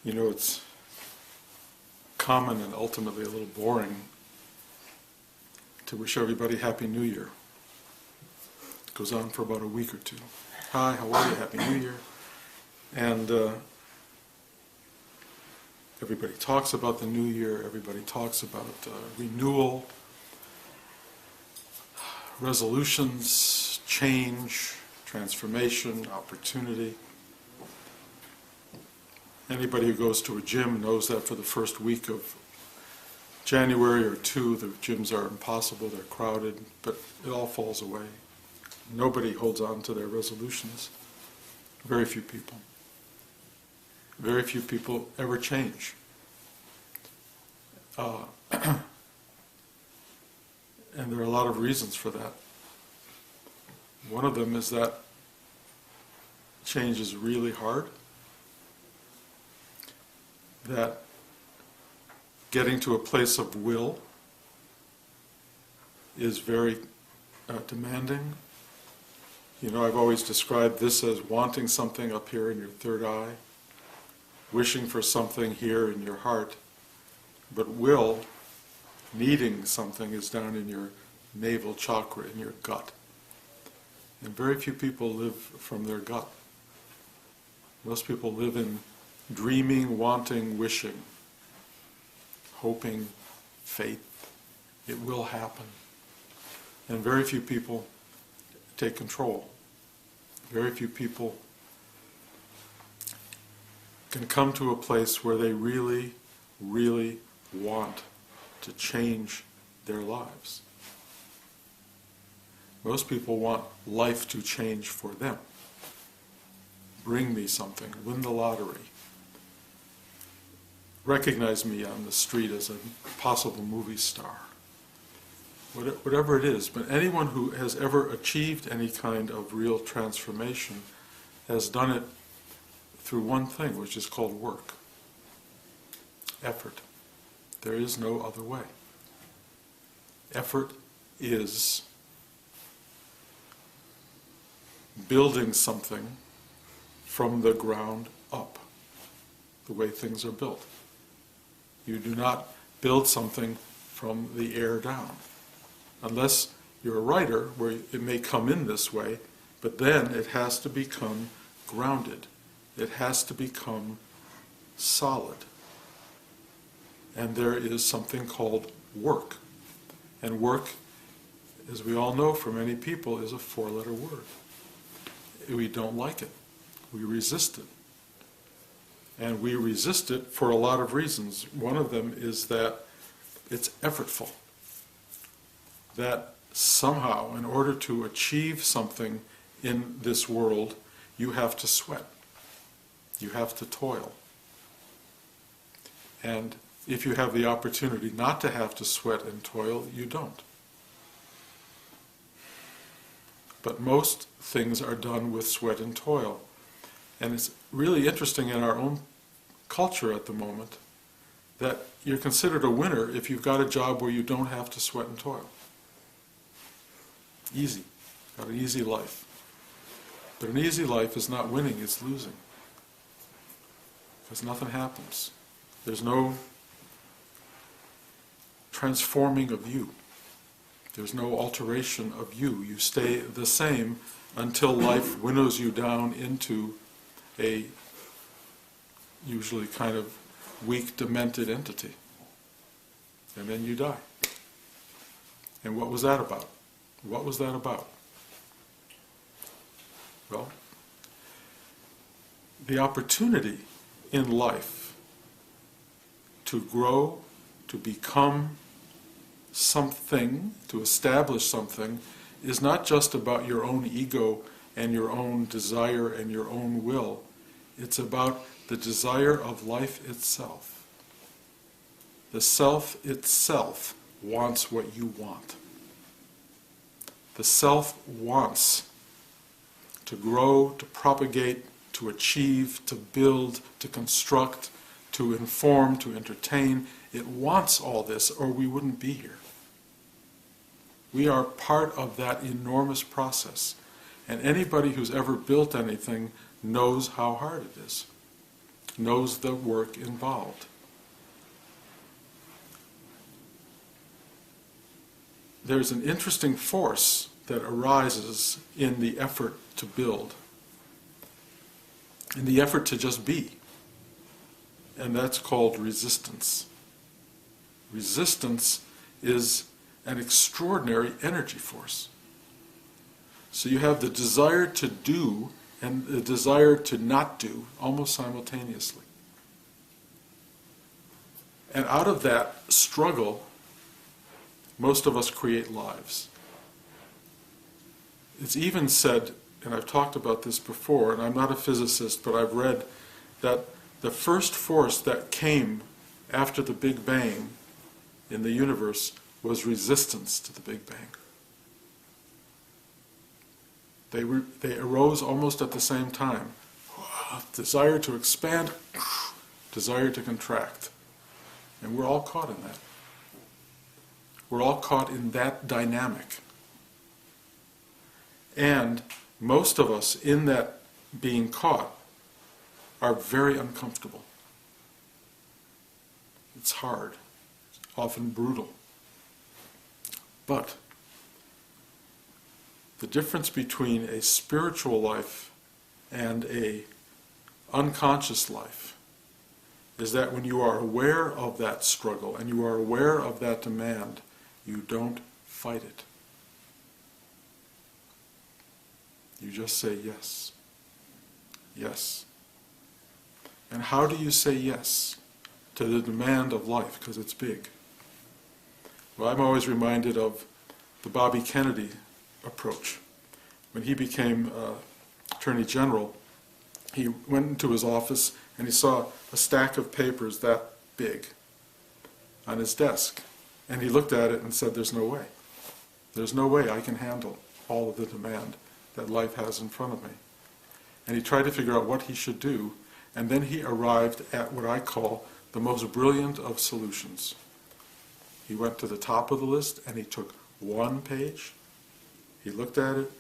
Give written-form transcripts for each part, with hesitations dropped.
You know, it's common and ultimately a little boring to wish everybody Happy New Year. It goes on for about a week or two. Hi, how are you? Happy New Year. And everybody talks about the New Year, everybody talks about renewal, resolutions, change, transformation, opportunity. Anybody who goes to a gym knows that for the first week of January or two, the gyms are impossible, they're crowded, but it all falls away. Nobody holds on to their resolutions. Very few people. Very few people ever change. And there are a lot of reasons for that. One of them is that change is really hard. That getting to a place of will is very demanding. You know, I've always described this as wanting something up here in your third eye, wishing for something here in your heart, but will, needing something, is down in your navel chakra, in your gut. And very few people live from their gut. Most people live in dreaming, wanting, wishing, hoping, faith. It will happen. And very few people take control. Very few people can come to a place where they really, really want to change their lives. Most people want life to change for them. Bring me something, win the lottery. Recognize me on the street as a possible movie star. Whatever it is, but anyone who has ever achieved any kind of real transformation has done it through one thing, which is called work. Effort. There is no other way. Effort is building something from the ground up, the way things are built. You do not build something from the air down. Unless you're a writer, where it may come in this way, but then it has to become grounded. It has to become solid. And there is something called work. And work, as we all know for many people, is a four-letter word. We don't like it. We resist it. And we resist it for a lot of reasons. One of them is that it's effortful. That somehow, in order to achieve something in this world, you have to sweat. You have to toil. And if you have the opportunity not to have to sweat and toil, you don't. But most things are done with sweat and toil. And it's really interesting in our own culture at the moment that you're considered a winner if you've got a job where you don't have to sweat and toil. Easy. Got an easy life. But an easy life is not winning, it's losing. Because nothing happens. There's no transforming of you. There's no alteration of you. You stay the same until life winnows you down into a usually kind of weak, demented entity. And then you die. And what was that about? What was that about? Well, the opportunity in life to grow, to become something, to establish something, is not just about your own ego and your own desire and your own will. It's about the desire of life itself. The self itself wants what you want. The self wants to grow, to propagate, to achieve, to build, to construct, to inform, to entertain. It wants all this, or we wouldn't be here. We are part of that enormous process. And anybody who's ever built anything knows how hard it is. knows the work involved. There's an interesting force that arises in the effort to build, in the effort to just be, and that's called resistance. Resistance is an extraordinary energy force. So you have the desire to do and the desire to not do almost simultaneously. And out of that struggle, most of us create lives. It's even said, and I've talked about this before, and I'm not a physicist, but I've read that the first force that came after the Big Bang in the universe was resistance to the Big Bang. They arose almost at the same time. Desire to expand, desire to contract. And we're all caught in that. We're all caught in that dynamic. And most of us in that being caught are very uncomfortable. It's hard, often brutal. But the difference between a spiritual life and a unconscious life is that when you are aware of that struggle and you are aware of that demand, you don't fight it. You just say yes. Yes. And how do you say yes to the demand of life? Because it's big. Well, I'm always reminded of the Bobby Kennedy approach. When he became Attorney General, he went into his office and he saw a stack of papers that big on his desk. And he looked at it and said, there's no way. There's no way I can handle all of the demand that life has in front of me. And he tried to figure out what he should do, and then he arrived at what I call the most brilliant of solutions. He went to the top of the list and he took one page, he looked at it,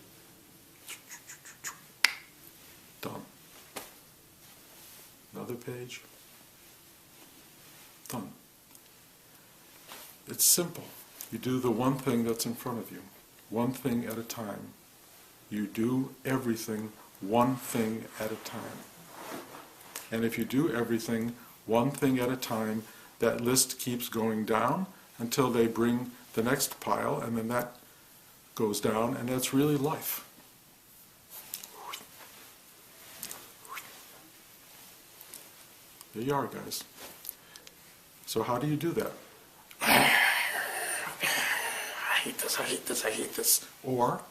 done. Another page, done. It's simple. You do the one thing that's in front of you, one thing at a time. You do everything one thing at a time. And if you do everything one thing at a time, that list keeps going down until they bring the next pile, and then that goes down, and that's really life. There you are, guys. So how do you do that? I hate this, I hate this, I hate this. Or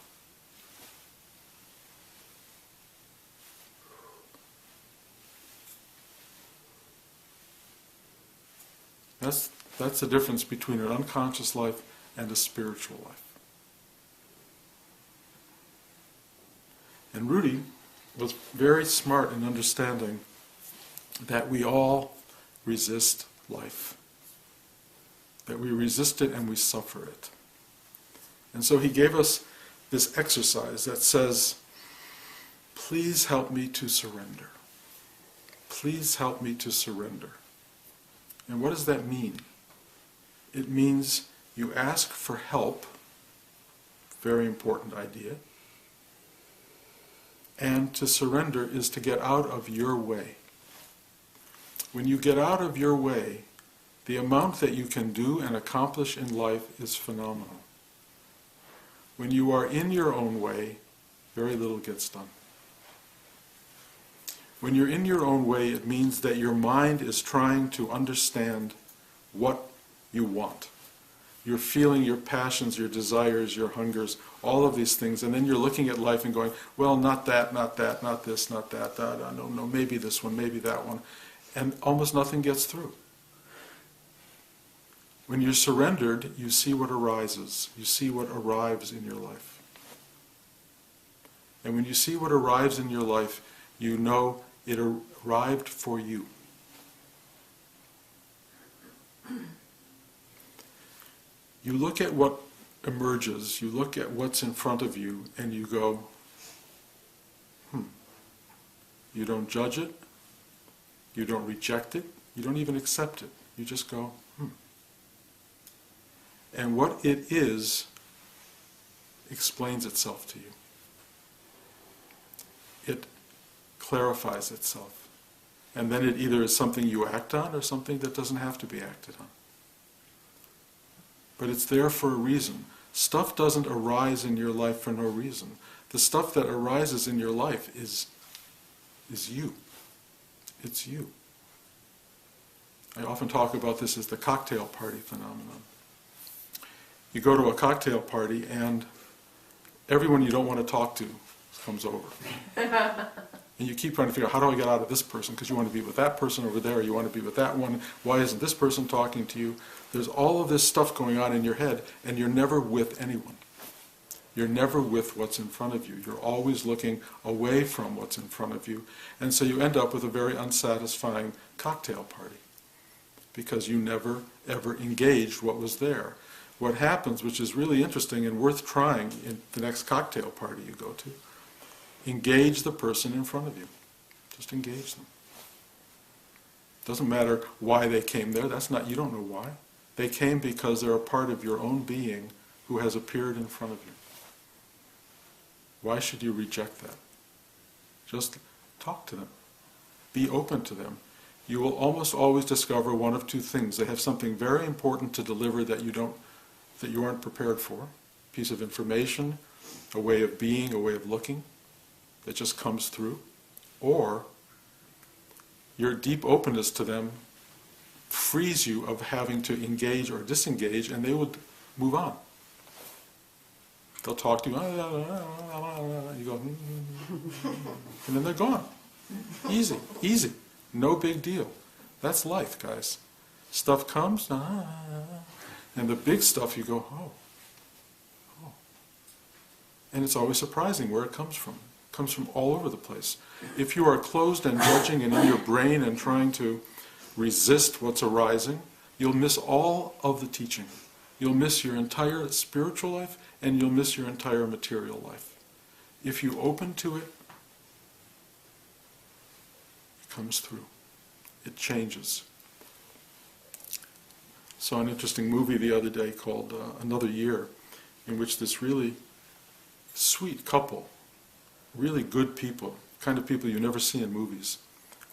that's the difference between an unconscious life and a spiritual life. And Rudy was very smart in understanding that we all resist life. That we resist it and we suffer it. And so he gave us this exercise that says, please help me to surrender. Please help me to surrender. And what does that mean? It means you ask for help, very important idea, and to surrender is to get out of your way. When you get out of your way, the amount that you can do and accomplish in life is phenomenal. When you are in your own way, very little gets done. When you're in your own way, it means that your mind is trying to understand what you want. You're feeling your passions, your desires, your hungers, all of these things, and then you're looking at life and going, well, not that, not that, not this, not that, no, maybe this one, maybe that one, and almost nothing gets through. When you're surrendered, you see what arises. You see what arrives in your life. And when you see what arrives in your life, you know it arrived for you. You look at what emerges, you look at what's in front of you, and you go, You don't judge it, You don't reject it. You don't even accept it. You just go, And what it is explains itself to you. It clarifies itself. And then it either is something you act on or something that doesn't have to be acted on. But it's there for a reason. Stuff doesn't arise in your life for no reason. The stuff that arises in your life is you. It's you. I often talk about this as the cocktail party phenomenon. You go to a cocktail party and everyone you don't want to talk to comes over. And you keep trying to figure out, how do I get out of this person? Because you want to be with that person over there, or you want to be with that one. Why isn't this person talking to you? There's all of this stuff going on in your head, and you're never with anyone. You're never with what's in front of you. You're always looking away from what's in front of you. And so you end up with a very unsatisfying cocktail party, because you never, ever engaged what was there. What happens, which is really interesting and worth trying in the next cocktail party you go to, engage the person in front of you. Just engage them. Doesn't matter why they came there. You don't know why. They came because they're a part of your own being who has appeared in front of you. Why should you reject that? Just talk to them. Be open to them. You will almost always discover one of two things. They have something very important to deliver that you aren't prepared for. A piece of information, a way of being, a way of looking that just comes through. Or your deep openness to them frees you of having to engage or disengage, and they will move on. They'll talk to you, you go, and then they're gone. Easy, easy. No big deal. That's life, guys. Stuff comes, and the big stuff you go, oh. And it's always surprising where it comes from. It comes from all over the place. If you are closed and judging and in your brain and trying to resist what's arising, you'll miss all of the teaching. You'll miss your entire spiritual life, and you'll miss your entire material life. If you open to it, it comes through. It changes. Saw an interesting movie the other day called Another Year, in which this really sweet couple, really good people, kind of people you never see in movies.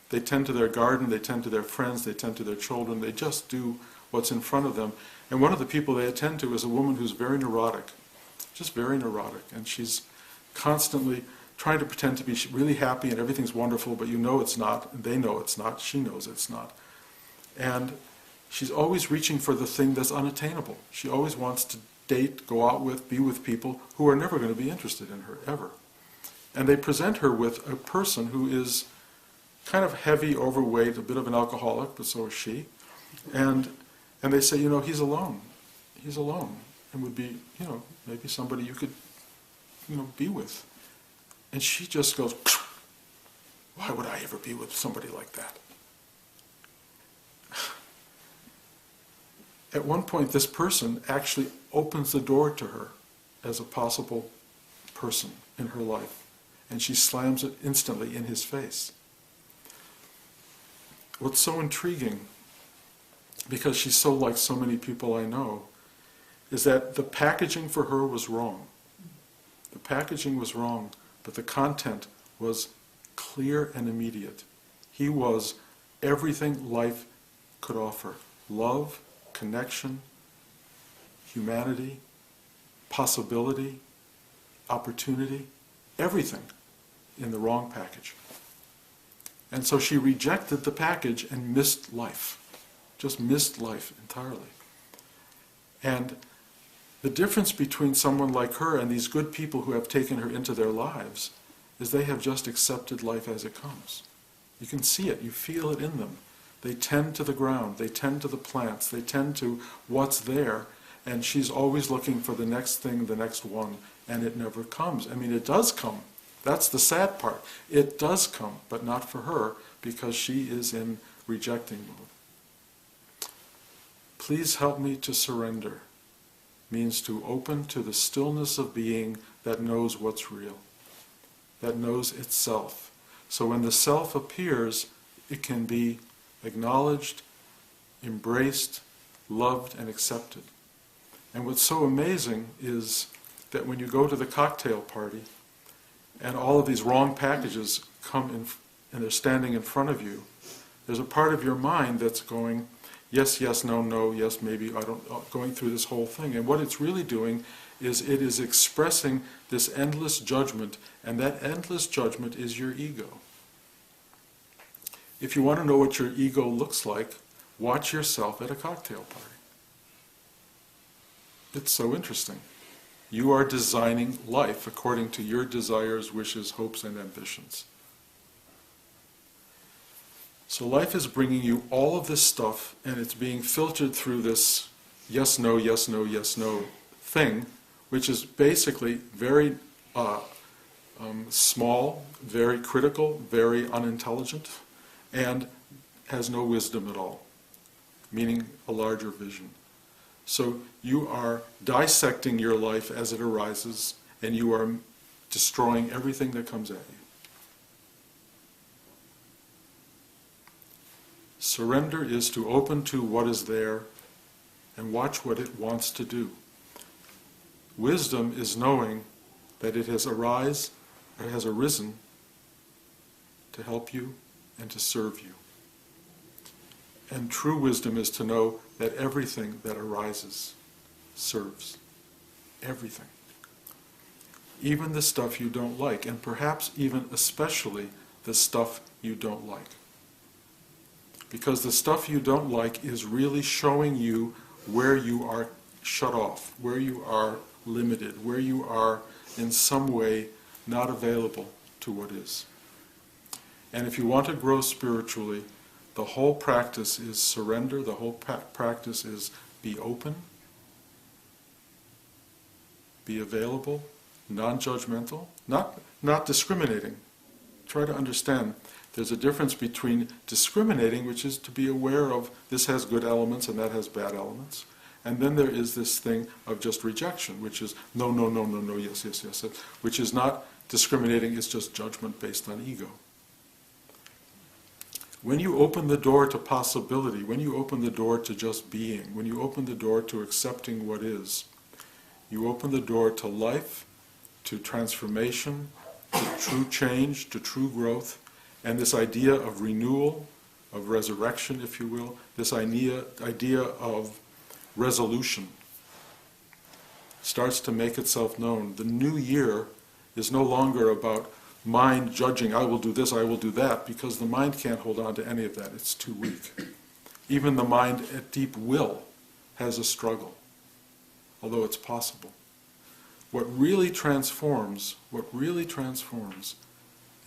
They tend to their garden, they tend to their friends, they tend to their children, they just do what's in front of them. And one of the people they attend to is a woman who's very neurotic, just very neurotic, and she's constantly trying to pretend to be really happy and everything's wonderful, but you know it's not, and they know it's not, she knows it's not. And she's always reaching for the thing that's unattainable. She always wants to date, go out with, be with people who are never going to be interested in her, ever. And they present her with a person who is kind of heavy, overweight, a bit of an alcoholic, but so is she. And they say, he's alone. He's alone. And would be, maybe somebody you could, be with. And she just goes, why would I ever be with somebody like that? At one point, this person actually opens the door to her as a possible person in her life. And she slams it instantly in his face. What's so intriguing, because she's so like so many people I know, is that the packaging for her was wrong. The packaging was wrong, but the content was clear and immediate. He was everything life could offer. Love, connection, humanity, possibility, opportunity, everything in the wrong package. And so she rejected the package and missed life. Just missed life entirely. And the difference between someone like her and these good people who have taken her into their lives is they have just accepted life as it comes. You can see it, you feel it in them. They tend to the ground, they tend to the plants, they tend to what's there, and she's always looking for the next thing, the next one, and it never comes. I mean, it does come. That's the sad part. It does come, but not for her, because she is in rejecting mode. Please help me to surrender means to open to the stillness of being that knows what's real, that knows itself. So when the self appears, it can be acknowledged, embraced, loved, and accepted. And what's so amazing is that when you go to the cocktail party and all of these wrong packages come in and they're standing in front of you, there's a part of your mind that's going, yes, yes, no, no, yes, maybe, I don't, going through this whole thing. And what it's really doing is it is expressing this endless judgment, and that endless judgment is your ego. If you want to know what your ego looks like, watch yourself at a cocktail party. It's so interesting. You are designing life according to your desires, wishes, hopes, and ambitions. So life is bringing you all of this stuff, and it's being filtered through this yes, no, yes, no, yes, no thing, which is basically very small, very critical, very unintelligent, and has no wisdom at all, meaning a larger vision. So you are dissecting your life as it arises, and you are destroying everything that comes at you. Surrender is to open to what is there and watch what it wants to do. Wisdom is knowing that it has arisen to help you and to serve you. And true wisdom is to know that everything that arises serves. Everything. Even the stuff you don't like, and perhaps even especially the stuff you don't like. Because the stuff you don't like is really showing you where you are shut off, where you are limited, where you are in some way not available to what is. And if you want to grow spiritually, the whole practice is surrender, the whole practice is be open, be available, non-judgmental, not discriminating. Try to understand there's a difference between discriminating, which is to be aware of this has good elements and that has bad elements, and then there is this thing of just rejection, which is no, no, no, no, no, yes, yes, yes, which is not discriminating, it's just judgment based on ego. When you open the door to possibility, when you open the door to just being, when you open the door to accepting what is, you open the door to life, to transformation, to true change, to true growth, and this idea of renewal, of resurrection, if you will, this idea of resolution starts to make itself known. The new year is no longer about mind judging, I will do this, I will do that, because the mind can't hold on to any of that. It's too weak. Even the mind at deep will has a struggle, although it's possible. What really transforms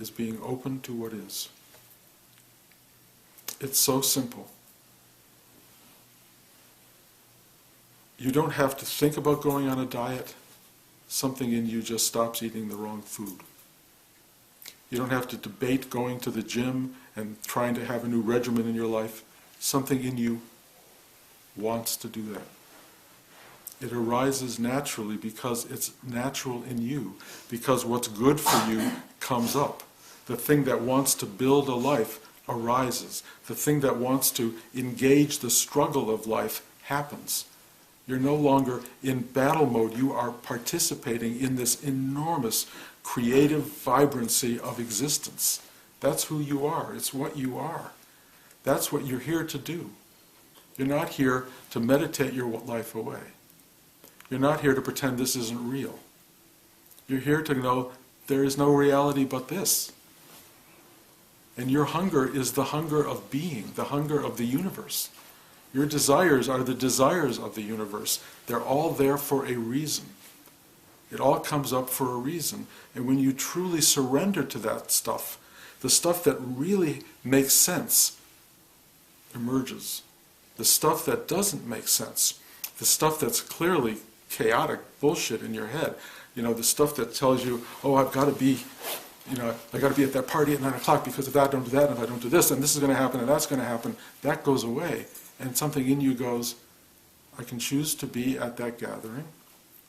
is being open to what is. It's so simple. You don't have to think about going on a diet. Something in you just stops eating the wrong food. You don't have to debate going to the gym and trying to have a new regimen in your life. Something in you wants to do that. It arises naturally because it's natural in you, because what's good for you comes up. The thing that wants to build a life arises. The thing that wants to engage the struggle of life happens. You're no longer in battle mode. You are participating in this enormous creative vibrancy of existence. That's who you are. It's what you are. That's what you're here to do. You're not here to meditate your life away. You're not here to pretend this isn't real. You're here to know there is no reality but this. And your hunger is the hunger of being, the hunger of the universe. Your desires are the desires of the universe. They're all there for a reason. It all comes up for a reason. And when you truly surrender to that stuff, the stuff that really makes sense emerges. The stuff that doesn't make sense, the stuff that's clearly chaotic bullshit in your head, the stuff that tells you, oh, I've got to be, I got to be at that party at 9 o'clock because if I don't do that, and if I don't do this, then this is going to happen, and that's going to happen, that goes away. And something in you goes, I can choose to be at that gathering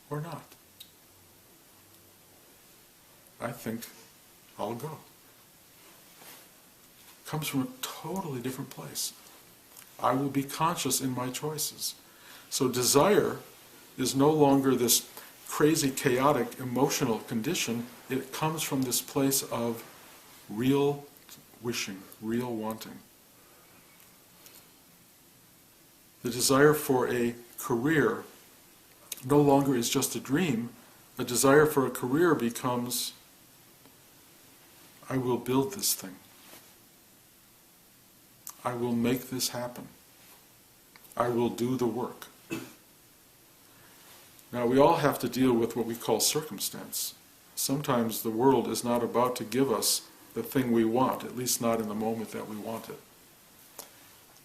or not. I think I'll go. comes from a totally different place. I will be conscious in my choices. So desire is no longer this crazy, chaotic, emotional condition. It comes from this place of real wishing, real wanting. The desire for a career no longer is just a dream. A desire for a career becomes, I will build this thing. I will make this happen. I will do the work. Now, we all have to deal with what we call circumstance. Sometimes the world is not about to give us the thing we want, at least not in the moment that we want it.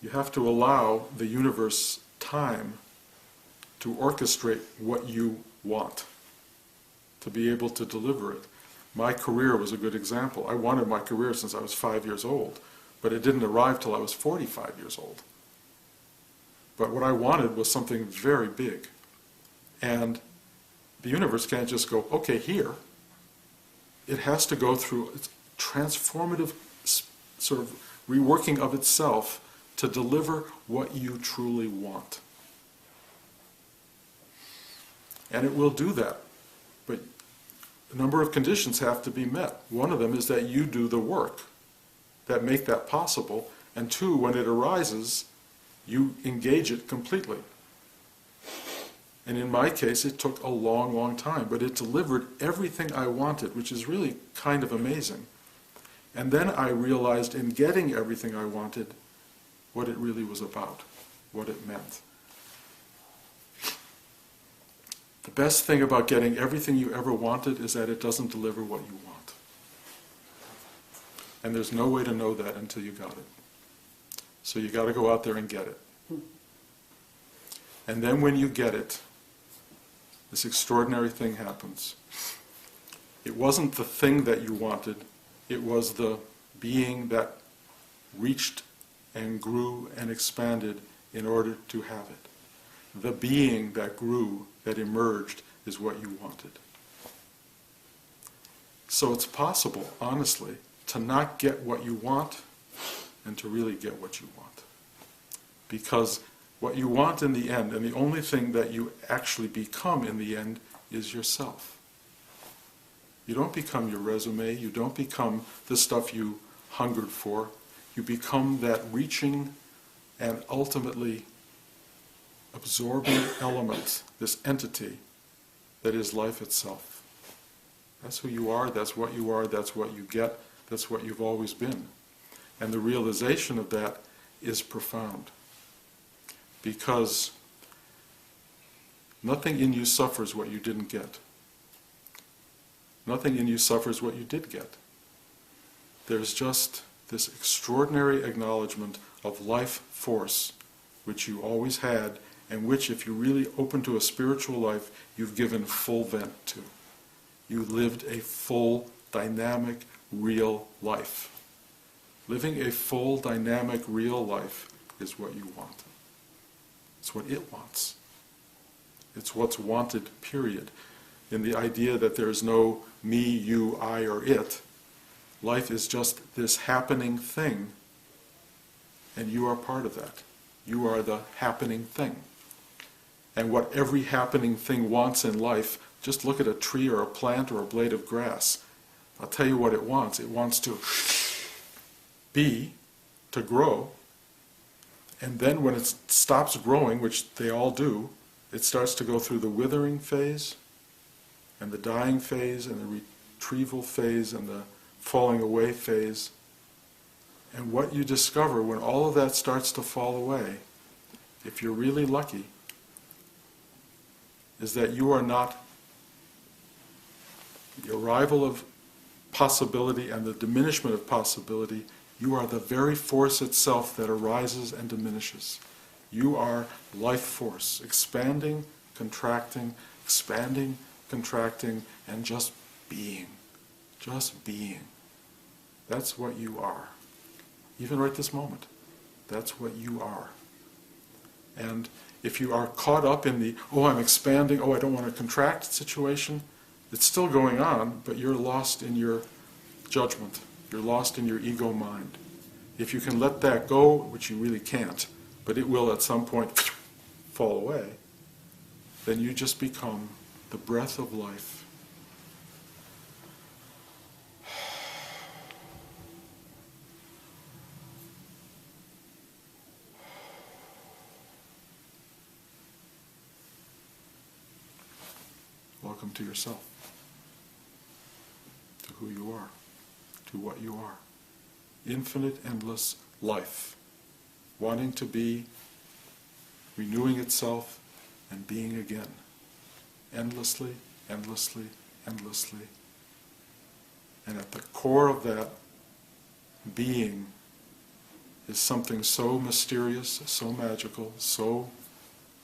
You have to allow the universe time to orchestrate what you want, to be able to deliver it. My career was a good example. I wanted my career since I was 5 years old, but it didn't arrive till I was 45 years old. But what I wanted was something very big. And the universe can't just go, okay, here. It has to go through its transformative sort of reworking of itself to deliver what you truly want. And it will do that. But a number of conditions have to be met. One of them is that you do the work that make that possible. And two, when it arises, you engage it completely. And in my case, it took a long, long time, but it delivered everything I wanted, which is really kind of amazing. And then I realized in getting everything I wanted, what it really was about, what it meant. The best thing about getting everything you ever wanted is that it doesn't deliver what you want. And there's no way to know that until you got it. So you got to go out there and get it. And then when you get it, this extraordinary thing happens. It wasn't the thing that you wanted, it was the being that reached and grew and expanded in order to have it. The being that grew, that emerged, is what you wanted. So it's possible, honestly, to not get what you want and to really get what you want. Because what you want in the end, and the only thing that you actually become in the end, is yourself. You don't become your resume, you don't become the stuff you hungered for. You become that reaching and ultimately absorbing element, this entity that is life itself. That's who you are, that's what you get, that's what you've always been. And the realization of that is profound. Because nothing in you suffers what you didn't get. Nothing in you suffers what you did get. There's just this extraordinary acknowledgement of life force, which you always had, and which, if you really open to a spiritual life, you've given full vent to. You lived a full, dynamic, real life. Living a full, dynamic, real life is what you want. It's what it wants. It's what's wanted, period. In the idea that there's no me, you, I, or it, life is just this happening thing, and you are part of that. You are the happening thing. And what every happening thing wants in life, just look at a tree or a plant or a blade of grass. I'll tell you what it wants. It wants to be, to grow, and then when it stops growing, which they all do, it starts to go through the withering phase, and the dying phase, and the retrieval phase, and the falling away phase. And what you discover when all of that starts to fall away, if you're really lucky, is that you are not the arrival of possibility and the diminishment of possibility. You are the very force itself that arises and diminishes. You are life force, expanding, contracting, and just being. Just being. That's what you are. Even right this moment. That's what you are. And if you are caught up in the, oh, I'm expanding, oh, I don't want to contract situation, it's still going on, but you're lost in your judgment. You're lost in your ego mind. If you can let that go, which you really can't, but it will at some point fall away, then you just become the breath of life. Welcome to yourself, to who you are, to what you are. Infinite, endless life, wanting to be, renewing itself, and being again. Endlessly, endlessly, endlessly. And at the core of that being is something so mysterious, so magical, so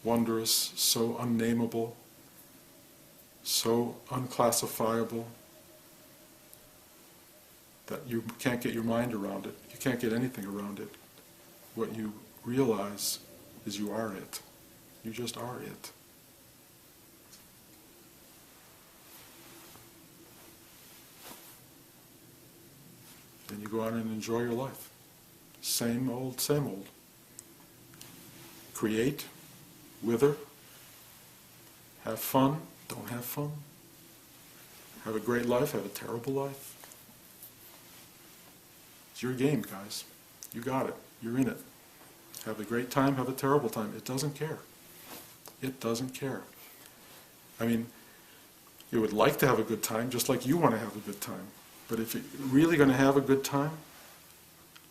wondrous, so unnameable, so unclassifiable, that you can't get your mind around it. You can't get anything around it. What you realize is you are it. You just are it. Then you go on and enjoy your life. Same old, same old. Create, wither, have fun, don't have fun. Have a great life, have a terrible life. It's your game, guys. You got it. You're in it. Have a great time, have a terrible time. It doesn't care. It doesn't care. I mean, you would like to have a good time, just like you want to have a good time. But if you're really going to have a good time,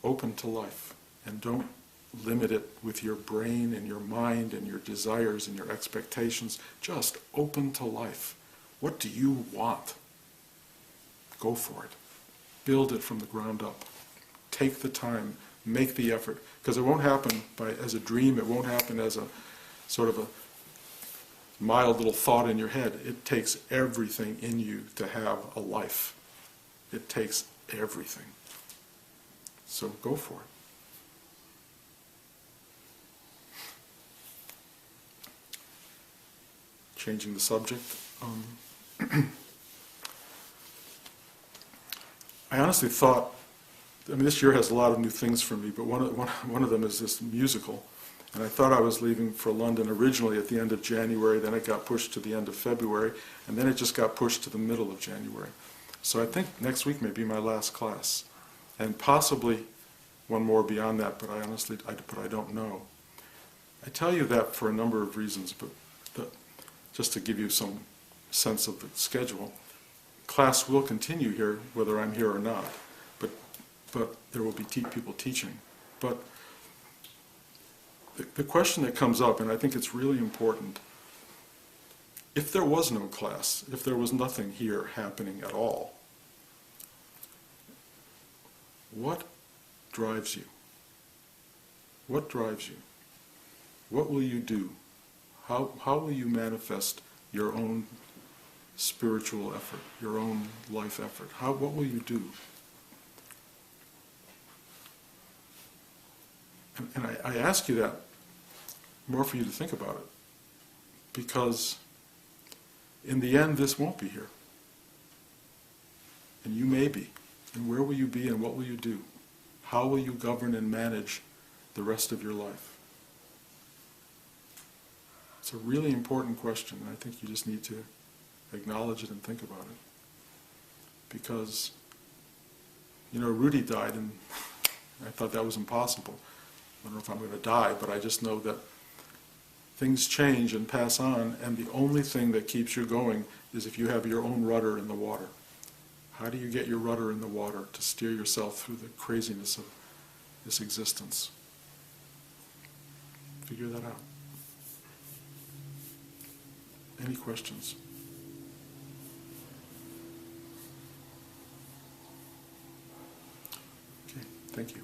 open to life. And don't limit it with your brain and your mind and your desires and your expectations. Just open to life. What do you want? Go for it. Build it from the ground up. Take the time, make the effort, because it won't happen as a dream, it won't happen as a sort of a mild little thought in your head. It takes everything in you to have a life. It takes everything. So go for it. Changing the subject. I honestly thought, this year has a lot of new things for me, but one of them is this musical. And I thought I was leaving for London originally at the end of January, then it got pushed to the end of February, and then it just got pushed to the middle of January. So I think next week may be my last class, and possibly one more beyond that, but I don't know. I tell you that for a number of reasons, but just to give you some sense of the schedule. Class will continue here, whether I'm here or not, but there will be people teaching. But the question that comes up, and I think it's really important, if there was no class, if there was nothing here happening at all, what drives you? What drives you? What will you do? How will you manifest your own spiritual effort, your own life effort? What will you do? And I ask you that more for you to think about it, because in the end this won't be here. And you may be. And where will you be and what will you do? How will you govern and manage the rest of your life? It's a really important question, and I think you just need to acknowledge it and think about it. Because, Rudy died, and I thought that was impossible. I don't know if I'm going to die, but I just know that things change and pass on, and the only thing that keeps you going is if you have your own rudder in the water. How do you get your rudder in the water to steer yourself through the craziness of this existence? Figure that out. Any questions? Okay, thank you.